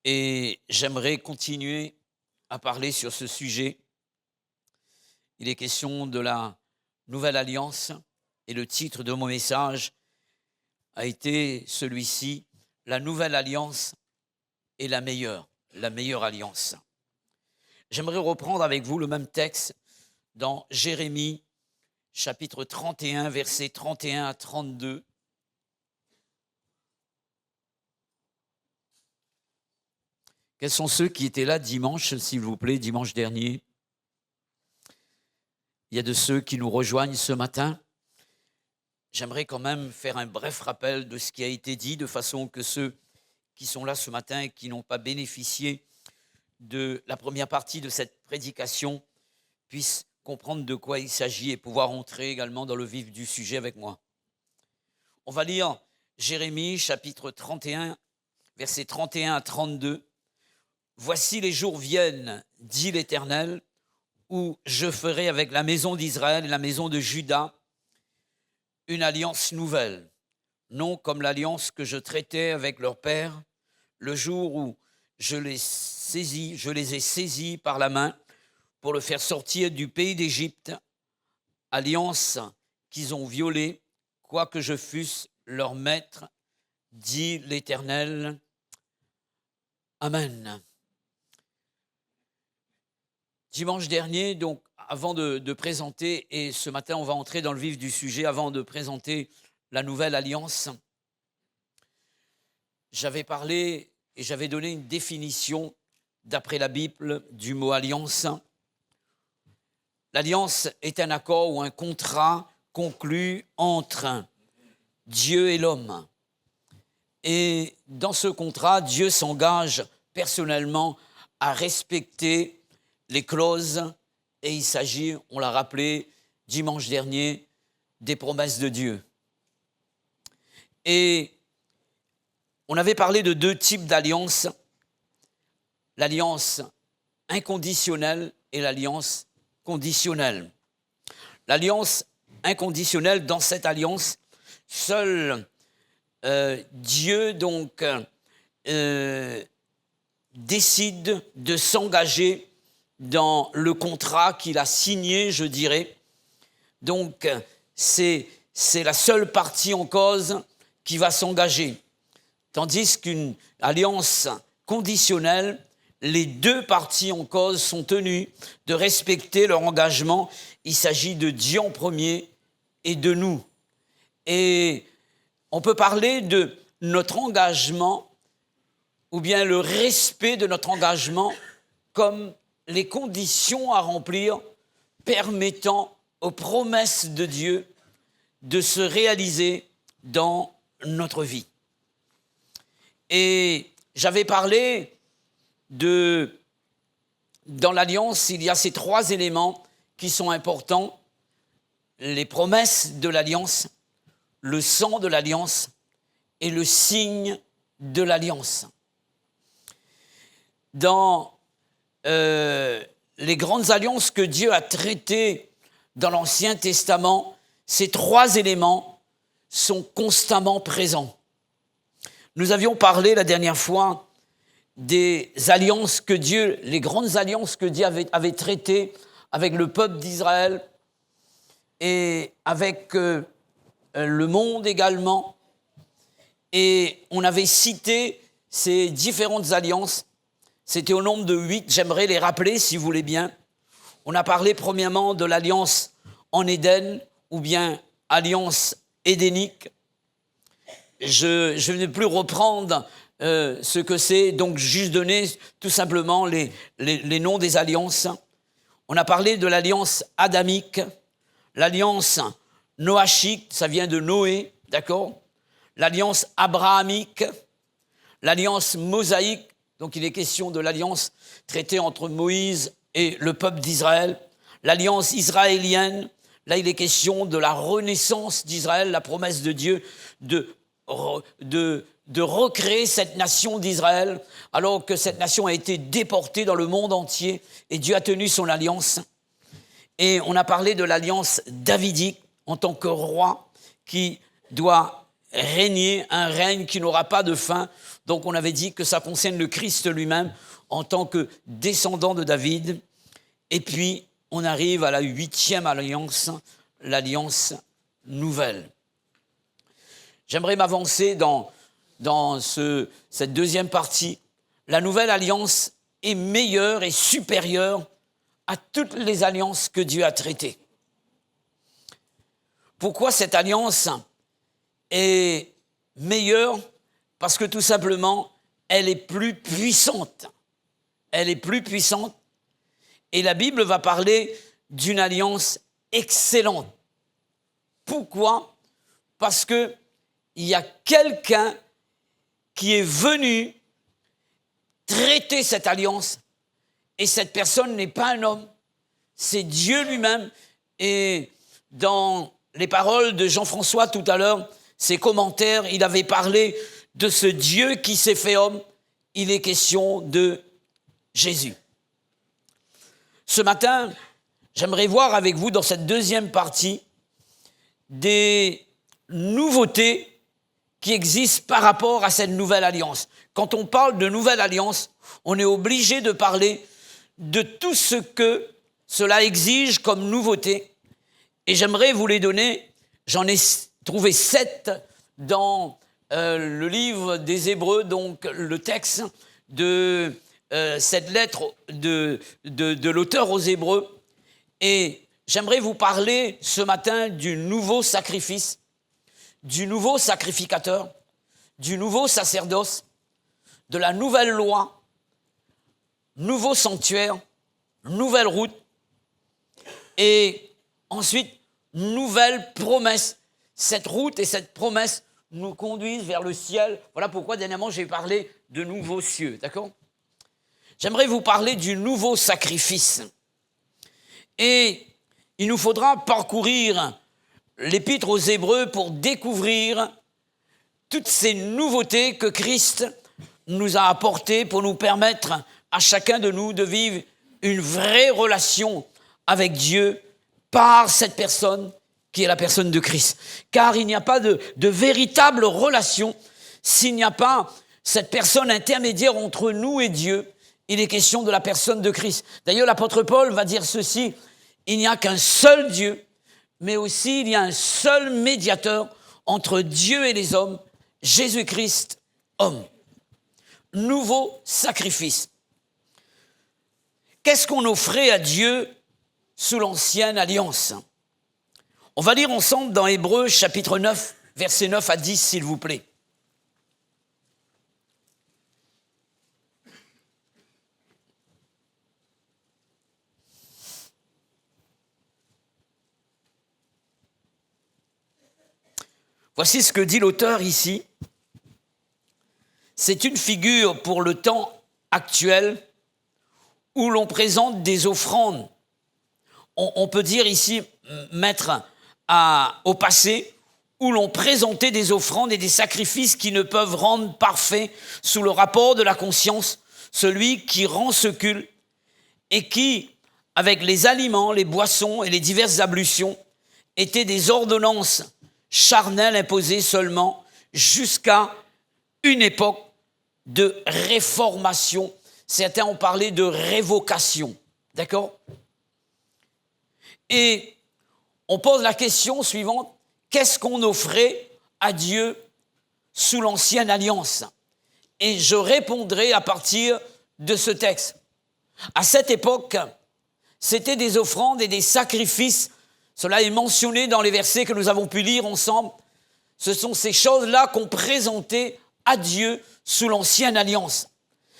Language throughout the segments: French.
Et j'aimerais continuer à parler sur ce sujet. Il est question de la nouvelle alliance et le titre de mon message a été celui-ci, la nouvelle alliance est la meilleure alliance. J'aimerais reprendre avec vous le même texte dans Jérémie, chapitre 31, versets 31 à 32. Quels sont ceux qui étaient là dimanche, s'il vous plaît, dimanche dernier? Il y a de ceux qui nous rejoignent ce matin. J'aimerais quand même faire un bref rappel de ce qui a été dit, de façon que ceux qui sont là ce matin et qui n'ont pas bénéficié de la première partie de cette prédication puissent comprendre de quoi il s'agit et pouvoir entrer également dans le vif du sujet avec moi. On va lire Jérémie, chapitre 31, versets 31 à 32. « Voici les jours viennent, dit l'Éternel, où je ferai avec la maison d'Israël et la maison de Juda une alliance nouvelle, non comme l'alliance que je traitais avec leur père, le jour où je les ai saisis par la main pour le faire sortir du pays d'Égypte, alliance qu'ils ont violée, quoique je fusse leur maître, dit l'Éternel. Amen. » Dimanche dernier, donc, avant de présenter, et ce matin, on va entrer dans le vif du sujet, avant de présenter la nouvelle alliance, j'avais parlé et j'avais donné une définition, d'après la Bible, du mot alliance. L'alliance est un accord ou un contrat conclu entre Dieu et l'homme. Et dans ce contrat, Dieu s'engage personnellement à respecter les clauses, et il s'agit, on l'a rappelé dimanche dernier, des promesses de Dieu. Et on avait parlé de deux types d'alliances, l'alliance inconditionnelle et l'alliance conditionnelle. L'alliance inconditionnelle, dans cette alliance, seul Dieu donc décide de s'engager dans le contrat qu'il a signé, je dirais. Donc, c'est la seule partie en cause qui va s'engager. Tandis qu'une alliance conditionnelle, les deux parties en cause sont tenues de respecter leur engagement. Il s'agit de Dieu en premier et de nous. Et on peut parler de notre engagement ou bien le respect de notre engagement comme les conditions à remplir permettant aux promesses de Dieu de se réaliser dans notre vie. Et j'avais parlé dans l'alliance, il y a ces trois éléments qui sont importants: les promesses de l'alliance, le sang de l'alliance et le signe de l'alliance. Dans les grandes alliances que Dieu a traitées dans l'Ancien Testament, ces trois éléments sont constamment présents. Nous avions parlé la dernière fois des alliances que Dieu, les grandes alliances que Dieu avait traitées avec le peuple d'Israël et avec le monde également. Et on avait cité ces différentes alliances. C'était au nombre de 8, j'aimerais les rappeler si vous voulez bien. On a parlé premièrement de l'alliance en Éden, ou bien alliance édénique. Je ne vais plus reprendre ce que c'est, donc juste donner tout simplement les noms des alliances. On a parlé de l'alliance adamique, l'alliance noachique, ça vient de Noé, d'accord? L'alliance abrahamique, l'alliance mosaïque. Donc, il est question de l'alliance traitée entre Moïse et le peuple d'Israël. L'alliance israélienne, là, il est question de la renaissance d'Israël, la promesse de Dieu de recréer cette nation d'Israël, alors que cette nation a été déportée dans le monde entier, et Dieu a tenu son alliance. Et on a parlé de l'alliance davidique en tant que roi qui doit régner, un règne qui n'aura pas de fin. Donc on avait dit que ça concerne le Christ lui-même en tant que descendant de David. Et puis on arrive à la 8e alliance, l'alliance nouvelle. J'aimerais m'avancer dans cette deuxième partie. La nouvelle alliance est meilleure et supérieure à toutes les alliances que Dieu a traitées. Pourquoi cette alliance est meilleure? Parce que tout simplement, elle est plus puissante. Elle est plus puissante. Et la Bible va parler d'une alliance excellente. Pourquoi? Parce qu'il y a quelqu'un qui est venu traiter cette alliance. Et cette personne n'est pas un homme, c'est Dieu lui-même. Et dans les paroles de Jean-François tout à l'heure, ses commentaires, il avait parlé de ce Dieu qui s'est fait homme. Il est question de Jésus. Ce matin, j'aimerais voir avec vous dans cette deuxième partie des nouveautés qui existent par rapport à cette nouvelle alliance. Quand on parle de nouvelle alliance, on est obligé de parler de tout ce que cela exige comme nouveauté. Et j'aimerais vous les donner. J'en ai trouvé 7 dans le livre des Hébreux, donc le texte de cette lettre de l'auteur aux Hébreux. Et j'aimerais vous parler ce matin du nouveau sacrifice, du nouveau sacrificateur, du nouveau sacerdoce, de la nouvelle loi, nouveau sanctuaire, nouvelle route, et ensuite, nouvelle promesse. Cette route et cette promesse nous conduisent vers le ciel. Voilà pourquoi dernièrement j'ai parlé de nouveaux cieux, d'accord? J'aimerais vous parler du nouveau sacrifice. Et il nous faudra parcourir l'épître aux Hébreux pour découvrir toutes ces nouveautés que Christ nous a apportées pour nous permettre à chacun de nous de vivre une vraie relation avec Dieu par cette personne qui est la personne de Christ. Car il n'y a pas de véritable relation s'il n'y a pas cette personne intermédiaire entre nous et Dieu. Il est question de la personne de Christ. D'ailleurs, l'apôtre Paul va dire ceci: il n'y a qu'un seul Dieu, mais aussi il y a un seul médiateur entre Dieu et les hommes, Jésus-Christ, homme. Nouveau sacrifice. Qu'est-ce qu'on offrait à Dieu sous l'ancienne alliance? On va lire ensemble dans Hébreux chapitre 9, versets 9 à 10, s'il vous plaît. Voici ce que dit l'auteur ici. C'est une figure pour le temps actuel où l'on présente des offrandes. On peut dire ici, mettre au passé, où l'on présentait des offrandes et des sacrifices qui ne peuvent rendre parfait sous le rapport de la conscience, celui qui rend ce culte, et qui, avec les aliments, les boissons et les diverses ablutions, étaient des ordonnances charnelles imposées seulement jusqu'à une époque de réformation. Certains ont parlé de révocation, d'accord? Et on pose la question suivante: qu'est-ce qu'on offrait à Dieu sous l'ancienne alliance? Et je répondrai à partir de ce texte. À cette époque, c'était des offrandes et des sacrifices. Cela est mentionné dans les versets que nous avons pu lire ensemble. Ce sont ces choses-là qu'on présentait à Dieu sous l'ancienne alliance.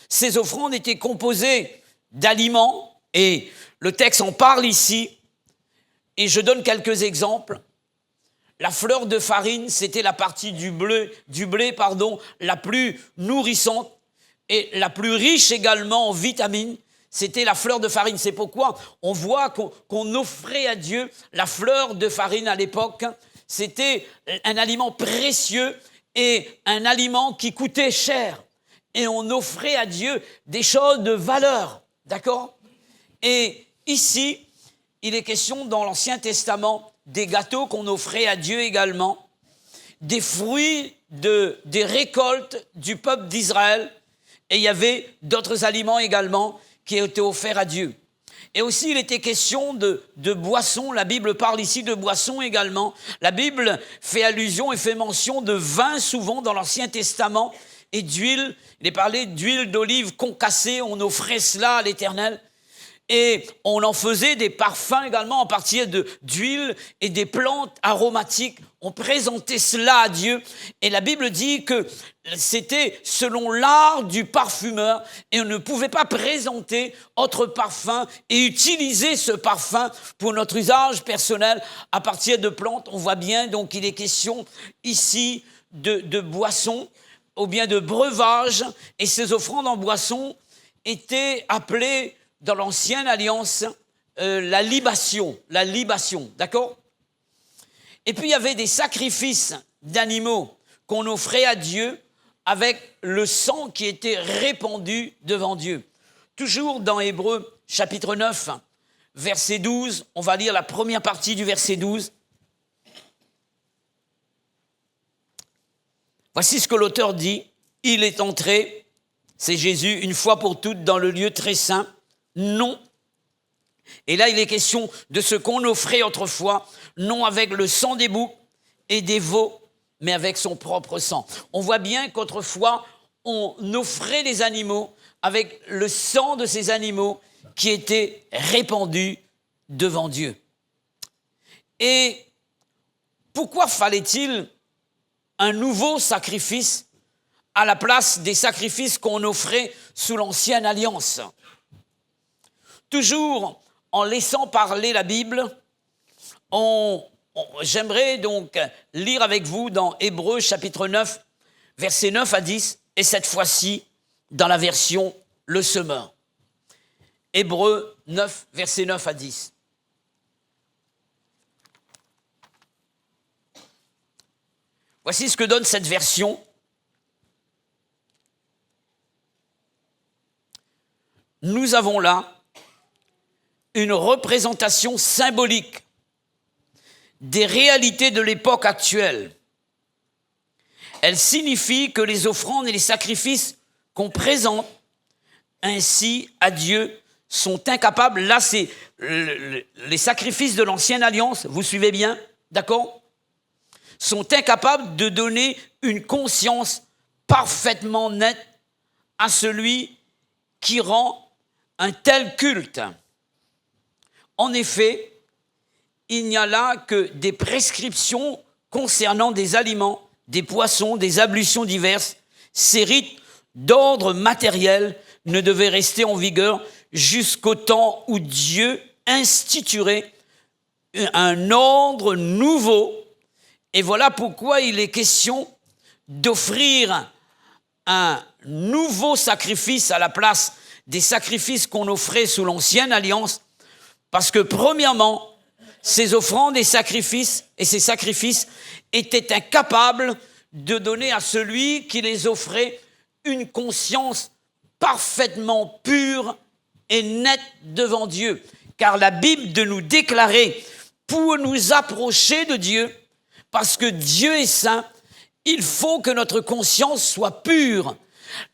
Ces offrandes étaient composées d'aliments, et le texte en parle ici. Et je donne quelques exemples. La fleur de farine, c'était la partie du blé, la plus nourrissante et la plus riche également en vitamines. C'était la fleur de farine. C'est pourquoi on voit qu'on offrait à Dieu la fleur de farine à l'époque. C'était un aliment précieux et un aliment qui coûtait cher. Et on offrait à Dieu des choses de valeur. D'accord? Et ici, il est question dans l'Ancien Testament des gâteaux qu'on offrait à Dieu également. des fruits des récoltes du peuple d'Israël. Et il y avait d'autres aliments également qui étaient offerts à Dieu. Et aussi, il était question de boissons. La Bible parle ici de boissons également. La Bible fait allusion et fait mention de vin souvent dans l'Ancien Testament et d'huile. Il est parlé d'huile d'olive concassée. On offrait cela à l'Éternel. Et on en faisait des parfums également à partir d'huile et des plantes aromatiques. On présentait cela à Dieu. Et la Bible dit que c'était selon l'art du parfumeur. Et on ne pouvait pas présenter autre parfum et utiliser ce parfum pour notre usage personnel à partir de plantes. On voit bien, donc, il est question ici de boissons ou bien de breuvages. Et ces offrandes en boissons étaient appelées dans l'Ancienne Alliance, la libation, d'accord? Et puis il y avait des sacrifices d'animaux qu'on offrait à Dieu avec le sang qui était répandu devant Dieu. Toujours dans Hébreux, chapitre 9, verset 12, on va lire la première partie du verset 12. Voici ce que l'auteur dit. Il est entré, c'est Jésus, une fois pour toutes dans le lieu très saint. Non. Et là, il est question de ce qu'on offrait autrefois, non avec le sang des boucs et des veaux, mais avec son propre sang. On voit bien qu'autrefois, on offrait les animaux avec le sang de ces animaux qui était répandu devant Dieu. Et pourquoi fallait-il un nouveau sacrifice à la place des sacrifices qu'on offrait sous l'Ancienne Alliance ? Toujours en laissant parler la Bible, j'aimerais donc lire avec vous dans Hébreux chapitre 9, versets 9 à 10, et cette fois-ci dans la version Le Semeur. Hébreux 9, versets 9 à 10. Voici ce que donne cette version. Nous avons là une représentation symbolique des réalités de l'époque actuelle. Elle signifie que les offrandes et les sacrifices qu'on présente ainsi à Dieu sont incapables. Là, c'est les sacrifices de l'Ancienne Alliance, vous suivez bien, d'accord ? Sont incapables de donner une conscience parfaitement nette à celui qui rend un tel culte. En effet, il n'y a là que des prescriptions concernant des aliments, des poissons, des ablutions diverses. Ces rites d'ordre matériel ne devaient rester en vigueur jusqu'au temps où Dieu instituerait un ordre nouveau. Et voilà pourquoi il est question d'offrir un nouveau sacrifice à la place des sacrifices qu'on offrait sous l'Ancienne Alliance. Parce que, premièrement, ces offrandes et ces sacrifices étaient incapables de donner à celui qui les offrait une conscience parfaitement pure et nette devant Dieu. Car la Bible de nous déclarer, pour nous approcher de Dieu, parce que Dieu est saint, il faut que notre conscience soit pure.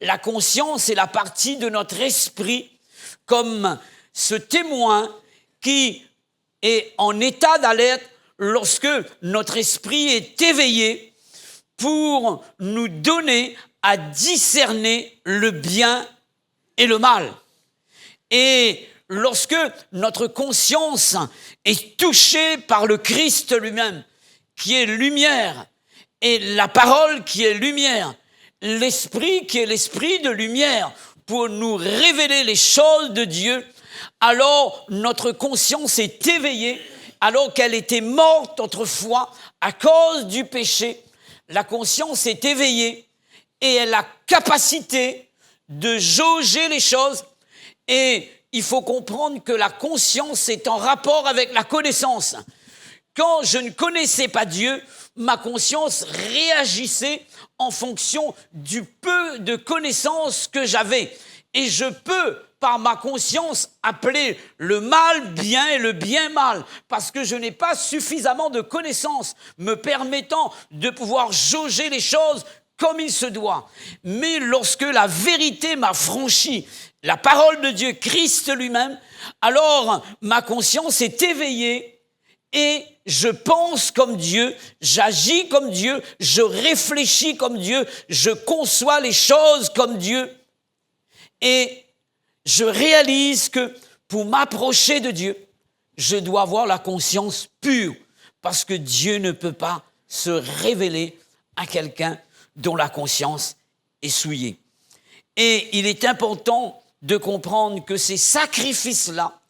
La conscience est la partie de notre esprit, comme ce témoin qui est en état d'alerte lorsque notre esprit est éveillé pour nous donner à discerner le bien et le mal. Et lorsque notre conscience est touchée par le Christ lui-même, qui est lumière, et la parole qui est lumière, l'esprit qui est l'esprit de lumière, pour nous révéler les choses de Dieu, alors notre conscience est éveillée, alors qu'elle était morte autrefois à cause du péché. La conscience est éveillée et elle a la capacité de jauger les choses. Et il faut comprendre que la conscience est en rapport avec la connaissance. Quand je ne connaissais pas Dieu, ma conscience réagissait en fonction du peu de connaissances que j'avais. Et je peux, par ma conscience appeler le mal bien et le bien mal, parce que je n'ai pas suffisamment de connaissances me permettant de pouvoir jauger les choses comme il se doit. Mais lorsque la vérité m'a franchi, la parole de Dieu, Christ lui-même, alors ma conscience est éveillée et je pense comme Dieu, j'agis comme Dieu, je réfléchis comme Dieu, je conçois les choses comme Dieu. Et je réalise que pour m'approcher de Dieu, je dois avoir la conscience pure, parce que Dieu ne peut pas se révéler à quelqu'un dont la conscience est souillée. Et il est important de comprendre que ces sacrifices-là,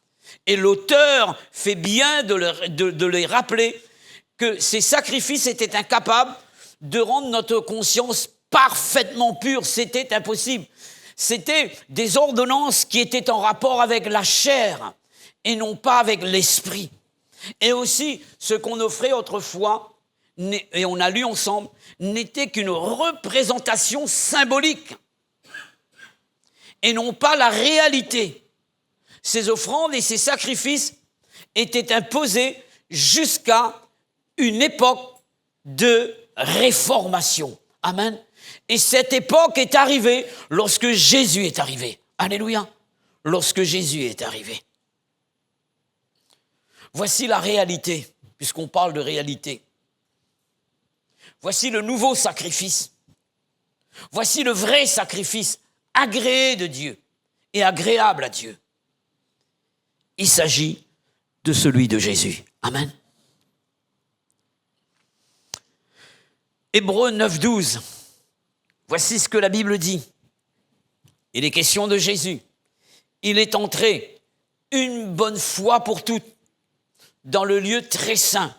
et l'auteur fait bien de les rappeler, que ces sacrifices étaient incapables de rendre notre conscience parfaitement pure. C'était impossible. C'était des ordonnances qui étaient en rapport avec la chair et non pas avec l'esprit. Et aussi, ce qu'on offrait autrefois, et on a lu ensemble, n'était qu'une représentation symbolique et non pas la réalité. Ces offrandes et ces sacrifices étaient imposés jusqu'à une époque de réformation. Amen. Et cette époque est arrivée lorsque Jésus est arrivé. Alléluia. Lorsque Jésus est arrivé. Voici la réalité, puisqu'on parle de réalité. Voici le nouveau sacrifice. Voici le vrai sacrifice, agréé de Dieu et agréable à Dieu. Il s'agit de celui de Jésus. Amen. Hébreux 9, 12. Voici ce que la Bible dit. Il est question de Jésus. Il est entré une bonne fois pour toutes dans le lieu très saint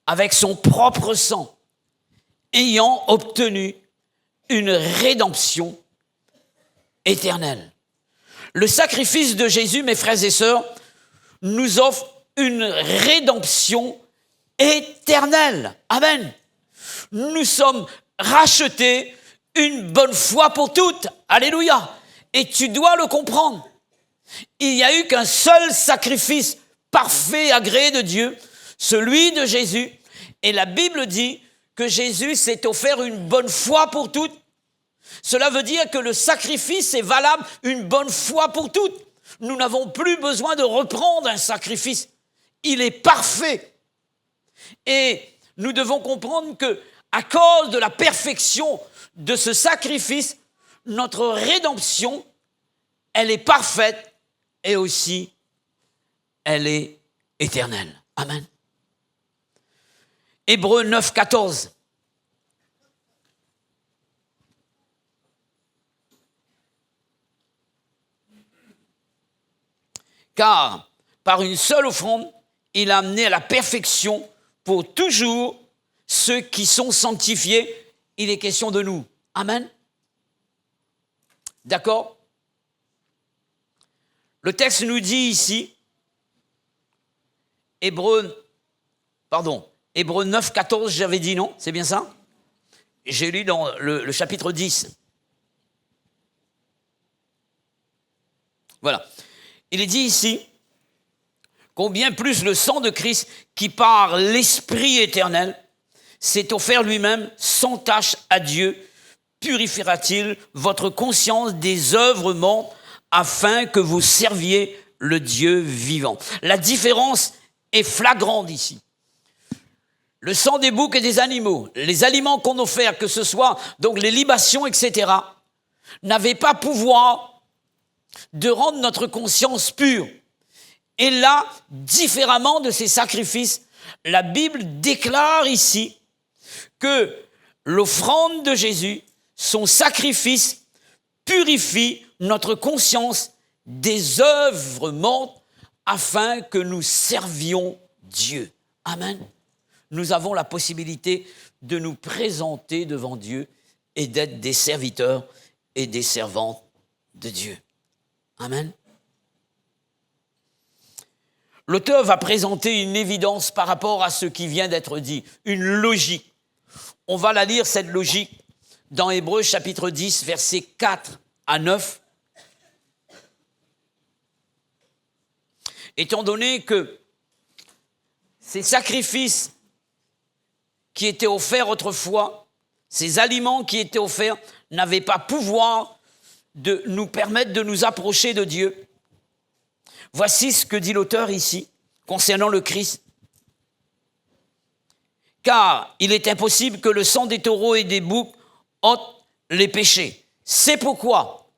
avec son propre sang, ayant obtenu une rédemption éternelle. Le sacrifice de Jésus, mes frères et sœurs, nous offre une rédemption éternelle. Amen. Nous sommes rachetés une bonne fois pour toutes. Alléluia. Et tu dois le comprendre. Il n'y a eu qu'un seul sacrifice parfait, agréé de Dieu, celui de Jésus. Et la Bible dit que Jésus s'est offert une bonne fois pour toutes. Cela veut dire que le sacrifice est valable une bonne fois pour toutes. Nous n'avons plus besoin de reprendre un sacrifice. Il est parfait. Et nous devons comprendre que, à cause de la perfection de ce sacrifice, notre rédemption, elle est parfaite et aussi, elle est éternelle. Amen. Hébreux 9, 14. Car par une seule offrande, il a amené à la perfection pour toujours ceux qui sont sanctifiés. Il est question de nous. Amen. D'accord? Le texte nous dit ici, Hébreux 9, 14, j'avais dit non, c'est bien ça? J'ai lu dans le chapitre 10. Voilà. Il est dit ici, combien plus le sang de Christ, qui par l'Esprit éternel, s'est offert lui-même sans tache à Dieu, purifiera-t-il votre conscience des œuvres mortes, afin que vous serviez le Dieu vivant. La différence est flagrante ici. Le sang des boucs et des animaux, les aliments qu'on offert, que ce soit donc les libations, etc., n'avaient pas pouvoir de rendre notre conscience pure. Et là, différemment de ces sacrifices, la Bible déclare ici que l'offrande de Jésus, son sacrifice, purifie notre conscience des œuvres mortes afin que nous servions Dieu. Amen. Nous avons la possibilité de nous présenter devant Dieu et d'être des serviteurs et des servantes de Dieu. Amen. L'auteur va présenter une évidence par rapport à ce qui vient d'être dit, une logique. On va la lire, cette logique, dans Hébreux chapitre 10, versets 4 à 9. étant donné que ces sacrifices qui étaient offerts autrefois, ces aliments qui étaient offerts, n'avaient pas pouvoir de nous permettre de nous approcher de Dieu. Voici ce que dit l'auteur ici, concernant le Christ. Car il est impossible que le sang des taureaux et des boucs ôte les péchés. C'est pourquoi,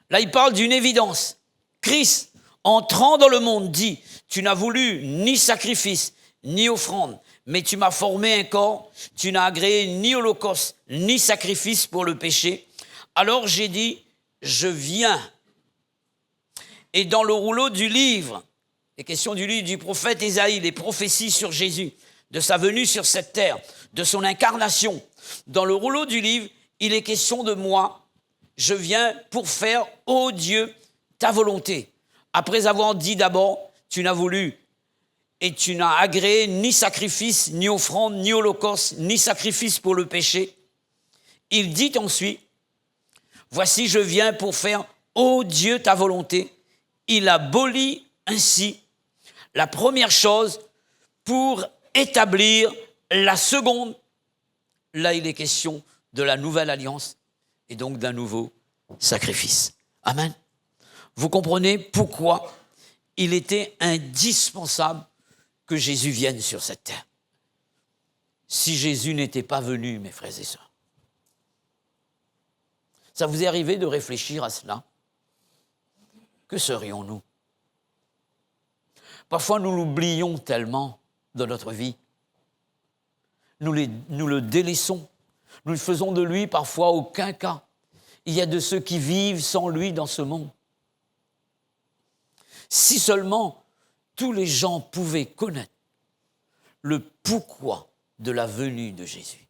là il parle d'une évidence. Christ, entrant dans le monde, dit, tu n'as voulu ni sacrifice, ni offrande, mais tu m'as formé un corps, tu n'as agréé ni holocauste, ni sacrifice pour le péché. Alors j'ai dit, je viens. Et dans le rouleau du livre, les questions du livre du prophète Ésaïe, les prophéties sur Jésus, de sa venue sur cette terre, de son incarnation, dans le rouleau du livre, il est question de moi. Je viens pour faire, ô Dieu, ta volonté. Après avoir dit d'abord, tu n'as voulu et tu n'as agréé ni sacrifice, ni offrande, ni holocauste, ni sacrifice pour le péché. Il dit ensuite, voici je viens pour faire, ô Dieu, ta volonté. Il abolit ainsi la première chose pour établir la seconde. Là, il est question de la nouvelle alliance et donc d'un nouveau sacrifice. Amen. Vous comprenez pourquoi il était indispensable que Jésus vienne sur cette terre. Si Jésus n'était pas venu, mes frères et sœurs. Ça vous est arrivé de réfléchir à cela? Que serions-nous? Parfois, nous l'oublions tellement dans notre vie. Nous le délaissons. Nous ne faisons de lui parfois aucun cas. Il y a de ceux qui vivent sans lui dans ce monde. Si seulement tous les gens pouvaient connaître le pourquoi de la venue de Jésus,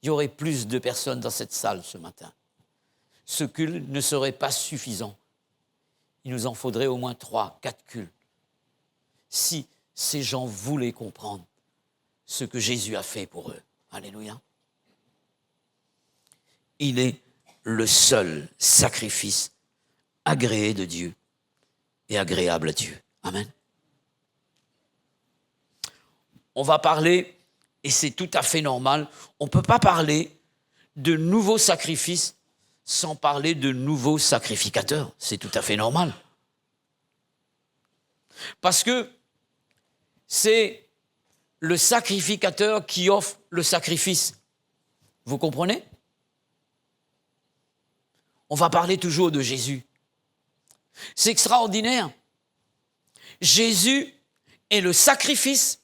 il y aurait plus de personnes dans cette salle ce matin. Ce culte ne serait pas suffisant. Il nous en faudrait au moins 3, 4 cultes. Si ces gens voulaient comprendre ce que Jésus a fait pour eux. Alléluia. Il est le seul sacrifice agréé de Dieu et agréable à Dieu. Amen. On va parler, et c'est tout à fait normal, on ne peut pas parler de nouveaux sacrifices sans parler de nouveaux sacrificateurs. C'est tout à fait normal. Parce que c'est le sacrificateur qui offre le sacrifice. Vous comprenez? On va parler toujours de Jésus. C'est extraordinaire. Jésus est le sacrifice,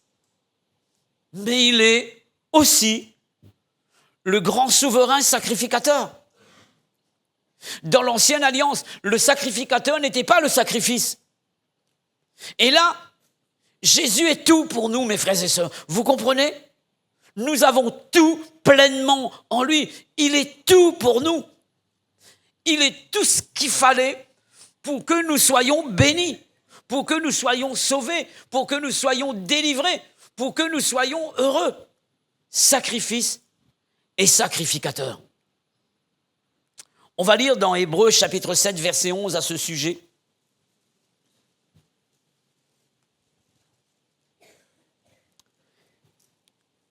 mais il est aussi le grand souverain sacrificateur. Dans l'ancienne alliance, le sacrificateur n'était pas le sacrifice. Et là, Jésus est tout pour nous, mes frères et sœurs. Vous comprenez? Nous avons tout pleinement en lui. Il est tout pour nous. Il est tout ce qu'il fallait pour que nous soyons bénis, pour que nous soyons sauvés, pour que nous soyons délivrés, pour que nous soyons heureux. Sacrifice et sacrificateur. On va lire dans Hébreux chapitre 7, verset 11 à ce sujet.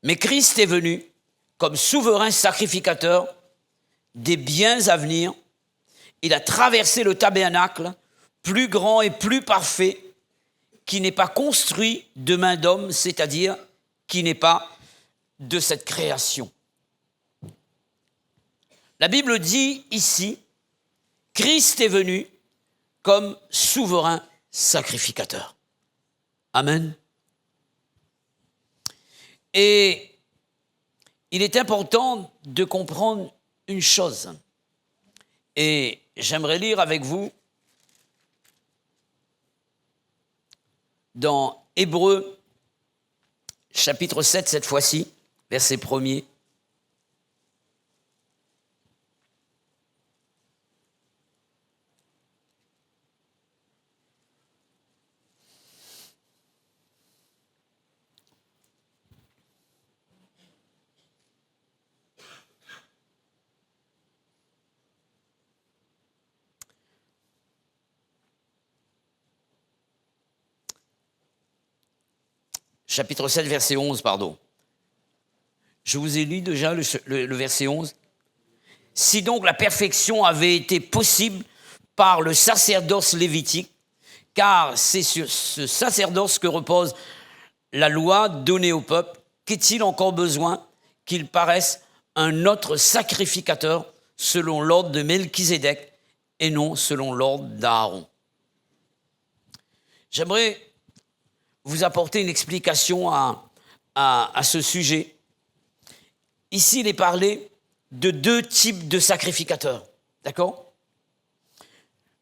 Mais Christ est venu comme souverain sacrificateur des biens à venir. Il a traversé le tabernacle, plus grand et plus parfait, qui n'est pas construit de main d'homme, c'est-à-dire qui n'est pas de cette création. La Bible dit ici, Christ est venu comme souverain sacrificateur. Amen. Et il est important de comprendre une chose. Et j'aimerais lire avec vous dans Hébreux, chapitre 7, cette fois-ci, verset 1er. chapitre 7, verset 11, pardon. Je vous ai lu déjà le verset 11. Si donc la perfection avait été possible par le sacerdoce lévitique, car c'est sur ce sacerdoce que repose la loi donnée au peuple, qu'est-il encore besoin qu'il paraisse un autre sacrificateur selon l'ordre de Melchizedek et non selon l'ordre d'Aaron? J'aimerais vous apporter une explication à ce sujet. Ici, il est parlé de deux types de sacrificateurs, d'accord?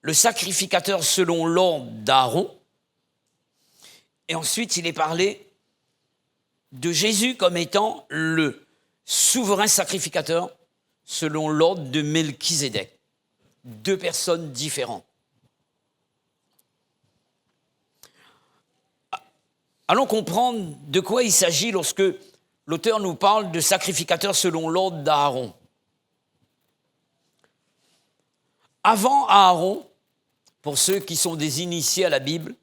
Le sacrificateur selon l'ordre d'Aaron, et ensuite il est parlé de Jésus comme étant le souverain sacrificateur selon l'ordre de Melchizedek. Deux personnes différentes. Allons comprendre de quoi il s'agit lorsque l'auteur nous parle de sacrificateur selon l'ordre d'Aaron. Avant Aaron, pour ceux qui sont des initiés à la Bible,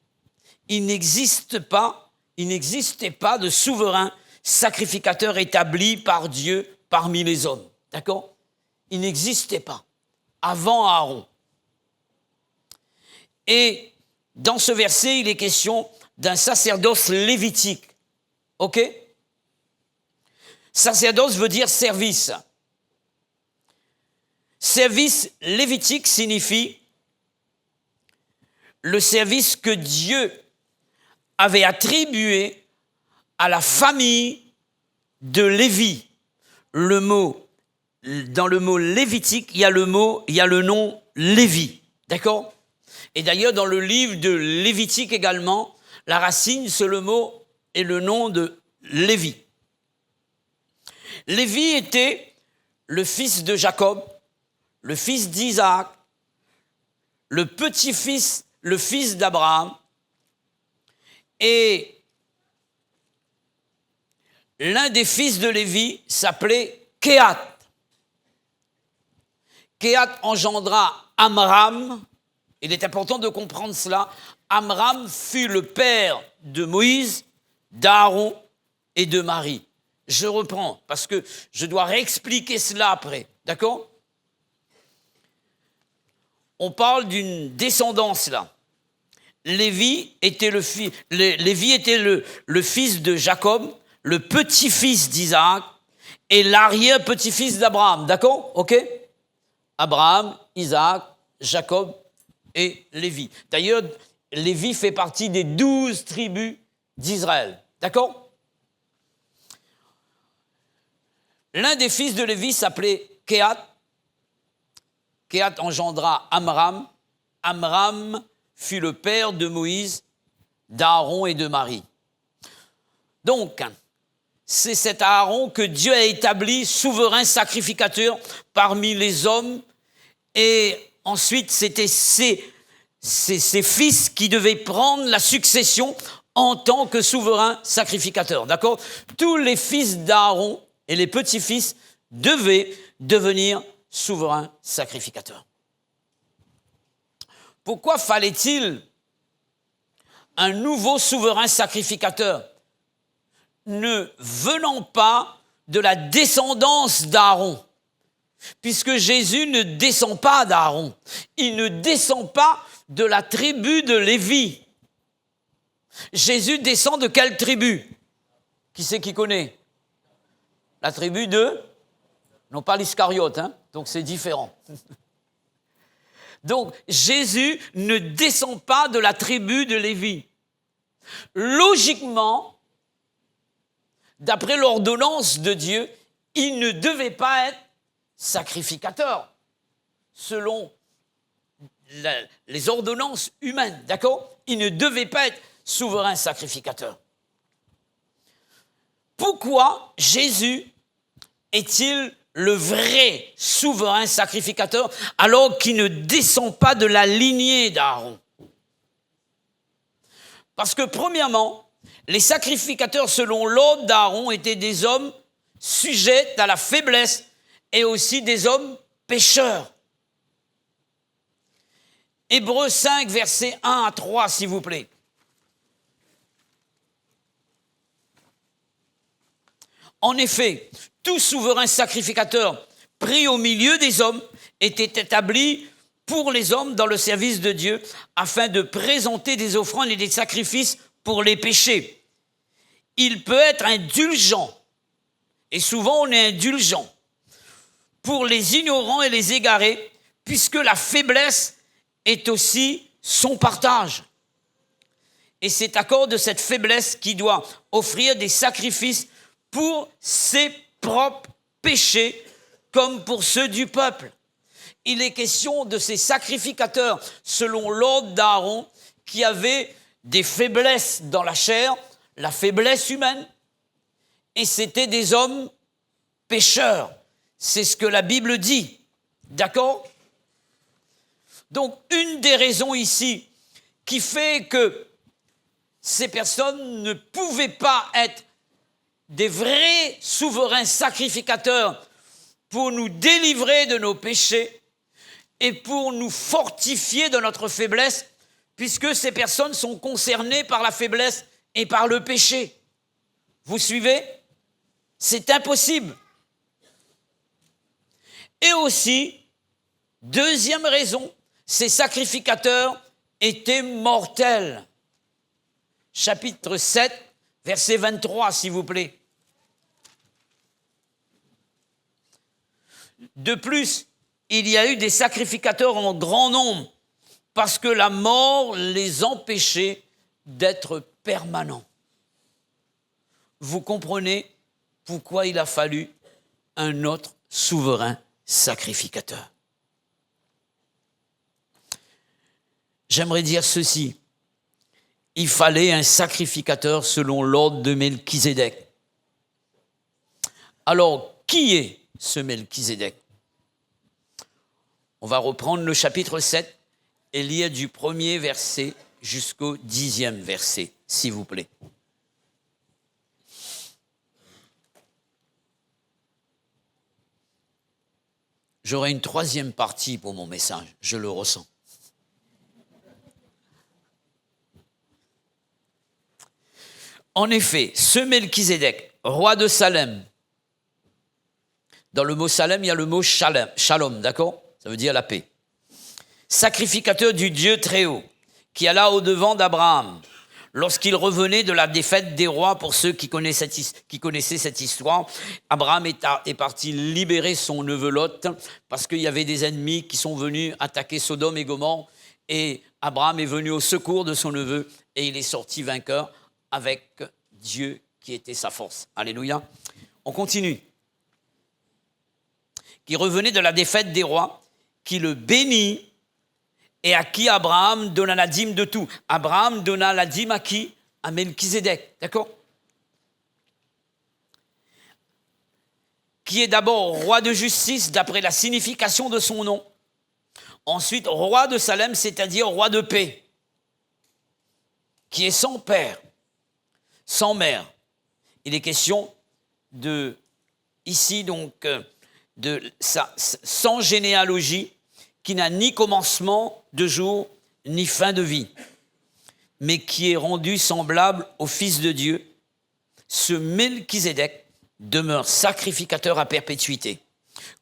il n'existait pas de souverain sacrificateur établi par Dieu parmi les hommes. D'accord? Il n'existait pas avant Aaron. Et dans ce verset, il est question d'un sacerdoce lévitique. OK? Sacerdoce veut dire service. Service lévitique signifie le service que Dieu avait attribué à la famille de Lévi. Dans le mot lévitique, il y a le nom Lévi. D'accord? Et d'ailleurs, dans le livre de Lévitique également, la racine, c'est le mot et le nom de Lévi. Lévi était le fils de Jacob, le fils d'Isaac, le petit-fils, le fils d'Abraham, et l'un des fils de Lévi s'appelait Kehat. Kehat engendra Amram. Il est important de comprendre cela. Amram fut le père de Moïse, d'Aaron et de Marie. Je reprends, parce que je dois réexpliquer cela après. D'accord? On parle d'une descendance là. Lévi était le fils de Jacob, le petit-fils d'Isaac et l'arrière-petit-fils d'Abraham. D'accord? OK? Abraham, Isaac, Jacob et Lévi. D'ailleurs, Lévi fait partie des 12 tribus d'Israël. D'accord? L'un des fils de Lévi s'appelait Kehat. Kehat engendra Amram. Amram fut le père de Moïse, d'Aaron et de Marie. Donc, c'est cet Aaron que Dieu a établi souverain sacrificateur parmi les hommes. Et ensuite, c'était ses fils qui devaient prendre la succession en tant que souverain sacrificateur. D'accord? Tous les fils d'Aaron et les petits-fils devaient devenir souverains sacrificateurs. Pourquoi fallait-il un nouveau souverain sacrificateur ne venant pas de la descendance d'Aaron? Puisque Jésus ne descend pas d'Aaron. Il ne descend pas de la tribu de Lévi. Jésus descend de quelle tribu? Qui c'est qui connaît? La tribu de... Non, pas l'Iscariote, hein? Donc c'est différent. Donc Jésus ne descend pas de la tribu de Lévi. Logiquement, d'après l'ordonnance de Dieu, il ne devait pas être sacrificateur, selon les ordonnances humaines, d'accord? Il ne devait pas être souverain sacrificateur. Pourquoi Jésus est-il le vrai souverain sacrificateur alors qu'il ne descend pas de la lignée d'Aaron? Parce que premièrement, les sacrificateurs selon l'ordre d'Aaron étaient des hommes sujets à la faiblesse et aussi des hommes pécheurs. Hébreux 5, versets 1 à 3, s'il vous plaît. En effet, tout souverain sacrificateur pris au milieu des hommes était établi pour les hommes dans le service de Dieu, afin de présenter des offrandes et des sacrifices pour les péchés. Il peut être indulgent, et souvent on est indulgent, pour les ignorants et les égarés, puisque la faiblesse est aussi son partage. Et c'est à cause de cette faiblesse qu'il doit offrir des sacrifices pour ses propres péchés, comme pour ceux du peuple. Il est question de ces sacrificateurs, selon l'ordre d'Aaron, qui avaient des faiblesses dans la chair, la faiblesse humaine, et c'était des hommes pécheurs. C'est ce que la Bible dit. D'accord ? Donc, une des raisons ici qui fait que ces personnes ne pouvaient pas être des vrais souverains sacrificateurs pour nous délivrer de nos péchés et pour nous fortifier de notre faiblesse, puisque ces personnes sont concernées par la faiblesse et par le péché. Vous suivez ? C'est impossible. Et aussi, deuxième raison, ces sacrificateurs étaient mortels. Chapitre 7, verset 23, s'il vous plaît. De plus, il y a eu des sacrificateurs en grand nombre parce que la mort les empêchait d'être permanents. Vous comprenez pourquoi il a fallu un autre souverain sacrificateur. J'aimerais dire ceci. Il fallait un sacrificateur selon l'ordre de Melchizedek. Alors, qui est ce Melchizedek ? On va reprendre le chapitre 7 et lire du 1er verset jusqu'au 10e verset, s'il vous plaît. J'aurai une troisième partie pour mon message, je le ressens. En effet, ce Melchizedek, roi de Salem, dans le mot Salem, il y a le mot shalom, d'accord ? Ça veut dire la paix. Sacrificateur du Dieu très haut, qui alla au-devant d'Abraham, lorsqu'il revenait de la défaite des rois. Pour ceux qui connaissaient cette histoire, Abraham est parti libérer son neveu Lot, parce qu'il y avait des ennemis qui sont venus attaquer Sodome et Gomorrhe, et Abraham est venu au secours de son neveu, et il est sorti vainqueur avec Dieu qui était sa force. Alléluia. On continue. Qui revenait de la défaite des rois, qui le bénit et à qui Abraham donna la dîme de tout. Abraham donna la dîme à qui ? À Melchizedek, d'accord ? Qui est d'abord roi de justice d'après la signification de son nom. Ensuite, roi de Salem, c'est-à-dire roi de paix. Qui est sans père, sans mère. Il est question de, ici donc, sans généalogie, qui n'a ni commencement de jour, ni fin de vie, mais qui est rendu semblable au Fils de Dieu. Ce Melchizedek demeure sacrificateur à perpétuité.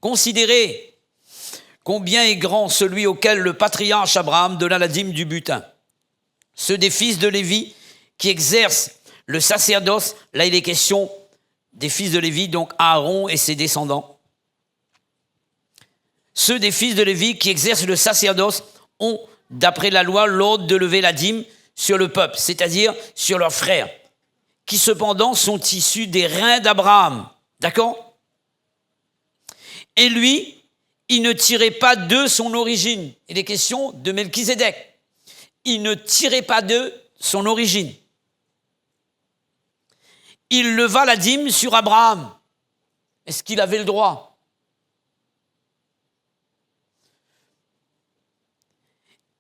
Considérez combien est grand celui auquel le patriarche Abraham donna la dîme du butin. Ceux des fils de Lévi qui exercent le sacerdoce, là il est question des fils de Lévi, donc Aaron et ses descendants. Ceux des fils de Lévi qui exercent le sacerdoce ont, d'après la loi, l'ordre de lever la dîme sur le peuple, c'est-à-dire sur leurs frères, qui cependant sont issus des reins d'Abraham. D'accord ? Et lui, il ne tirait pas d'eux son origine. Il est question de Melchizedek. Il ne tirait pas d'eux son origine. Il leva la dîme sur Abraham. Est-ce qu'il avait le droit ?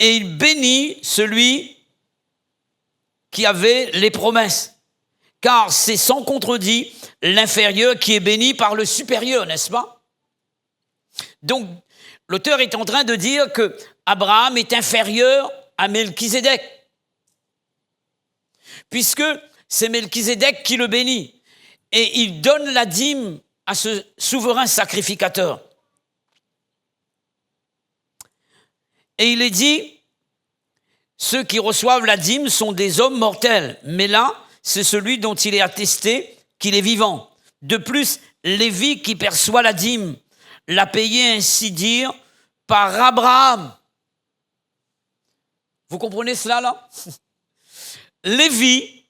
Et il bénit celui qui avait les promesses. Car c'est sans contredit l'inférieur qui est béni par le supérieur, n'est-ce pas ? Donc, l'auteur est en train de dire que Abraham est inférieur à Melchizedek, puisque c'est Melchizedek qui le bénit. et il donne la dîme à ce souverain sacrificateur. Et il est dit, ceux qui reçoivent la dîme sont des hommes mortels, mais là, c'est celui dont il est attesté qu'il est vivant. De plus, Lévi qui perçoit la dîme l'a payé ainsi dire par Abraham. Vous comprenez cela là? Lévi,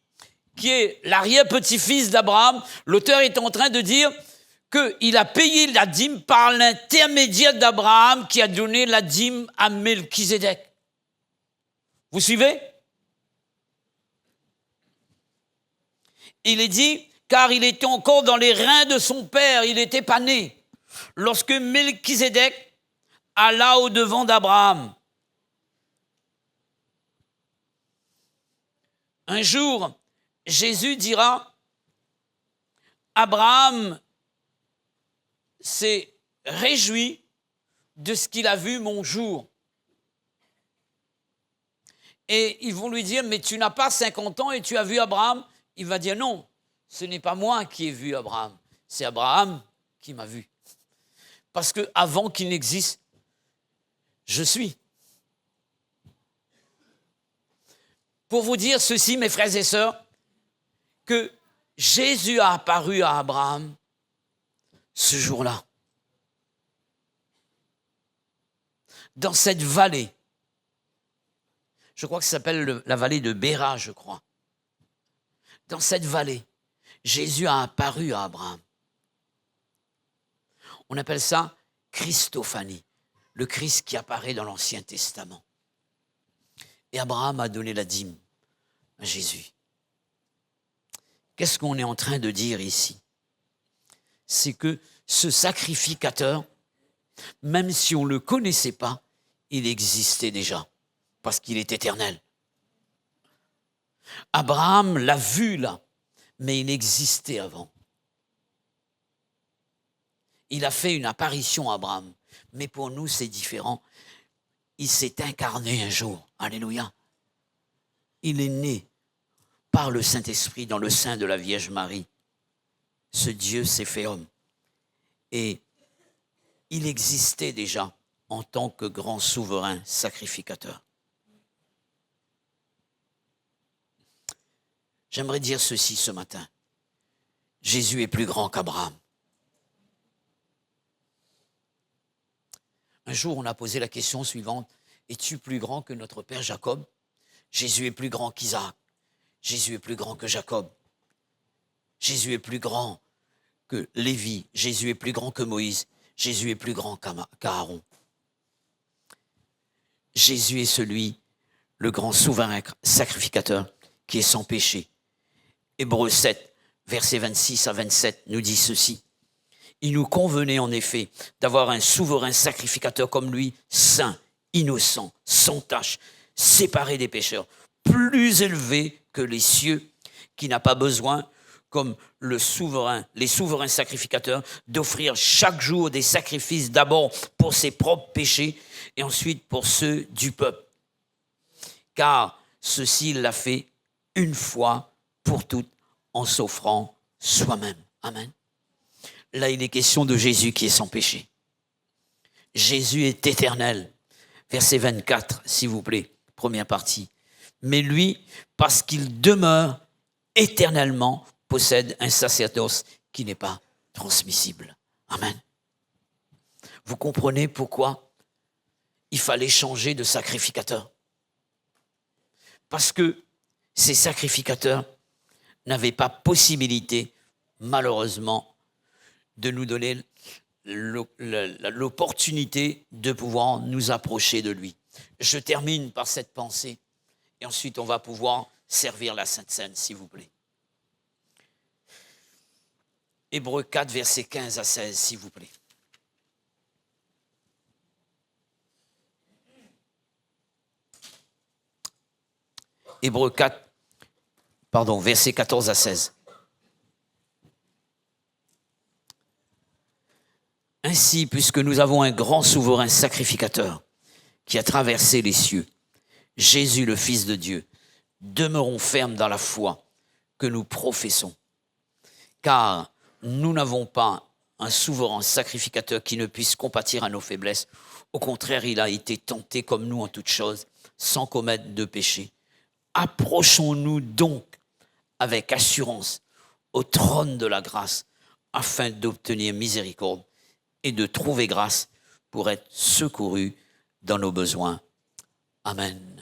qui est l'arrière-petit-fils d'Abraham, l'auteur est en train de dire qu'il a payé la dîme par l'intermédiaire d'Abraham qui a donné la dîme à Melchizedek. Vous suivez? Il est dit, car il était encore dans les reins de son père, il n'était pas né, lorsque Melchizedek alla au-devant d'Abraham. Un jour, Jésus dira, Abraham s'est réjoui de ce qu'il a vu mon jour. Et ils vont lui dire, mais tu n'as pas 50 ans et tu as vu Abraham? Il va dire, non, ce n'est pas moi qui ai vu Abraham, c'est Abraham qui m'a vu. Parce qu'avant qu'il n'existe, je suis. Pour vous dire ceci, mes frères et sœurs, que Jésus a apparu à Abraham ce jour-là, dans cette vallée. Je crois que ça s'appelle la vallée de Béra, je crois. Dans cette vallée, Jésus a apparu à Abraham. On appelle ça Christophanie, le Christ qui apparaît dans l'Ancien Testament. Et Abraham a donné la dîme à Jésus. Qu'est-ce qu'on est en train de dire ici? C'est que ce sacrificateur, même si on ne le connaissait pas, il existait déjà, parce qu'il est éternel. Abraham l'a vu là, mais il existait avant. Il a fait une apparition à Abraham, mais pour nous c'est différent. Il s'est incarné un jour, alléluia. Il est né par le Saint-Esprit dans le sein de la Vierge Marie. Ce Dieu s'est fait homme. Et il existait déjà en tant que grand souverain sacrificateur. J'aimerais dire ceci ce matin. Jésus est plus grand qu'Abraham. Un jour, on a posé la question suivante. Es-tu plus grand que notre père Jacob? Jésus est plus grand qu'Isaac. Jésus est plus grand que Jacob. Jésus est plus grand que Lévi. Jésus est plus grand que Moïse. Jésus est plus grand qu'Aaron. Jésus est celui, le grand souverain sacrificateur, qui est sans péché. Hébreux 7, versets 26 à 27, nous dit ceci. Il nous convenait en effet d'avoir un souverain sacrificateur comme lui, saint, innocent, sans tache, séparé des pécheurs, plus élevé que les cieux, qui n'a pas besoin, comme les souverains sacrificateurs, d'offrir chaque jour des sacrifices d'abord pour ses propres péchés et ensuite pour ceux du peuple. Car ceci, il l'a fait une fois pour toutes en s'offrant soi-même. Amen. Là, il est question de Jésus qui est sans péché. Jésus est éternel. Verset 24, s'il vous plaît, première partie. Mais lui, parce qu'il demeure éternellement, possède un sacerdoce qui n'est pas transmissible. Amen. Vous comprenez pourquoi il fallait changer de sacrificateur? Parce que ces sacrificateurs n'avaient pas possibilité, malheureusement, de nous donner l'opportunité de pouvoir nous approcher de lui. Je termine par cette pensée et ensuite on va pouvoir servir la Sainte Seine, s'il vous plaît. Hébreux 4, versets 15 à 16, s'il vous plaît. Hébreux 4, versets 14 à 16. Ainsi, puisque nous avons un grand souverain sacrificateur qui a traversé les cieux, Jésus le Fils de Dieu, demeurons fermes dans la foi que nous professons. car nous n'avons pas un souverain sacrificateur qui ne puisse compatir à nos faiblesses. Au contraire, il a été tenté comme nous en toutes choses, sans commettre de péché. Approchons-nous donc avec assurance au trône de la grâce, afin d'obtenir miséricorde et de trouver grâce pour être secourus dans nos besoins. Amen.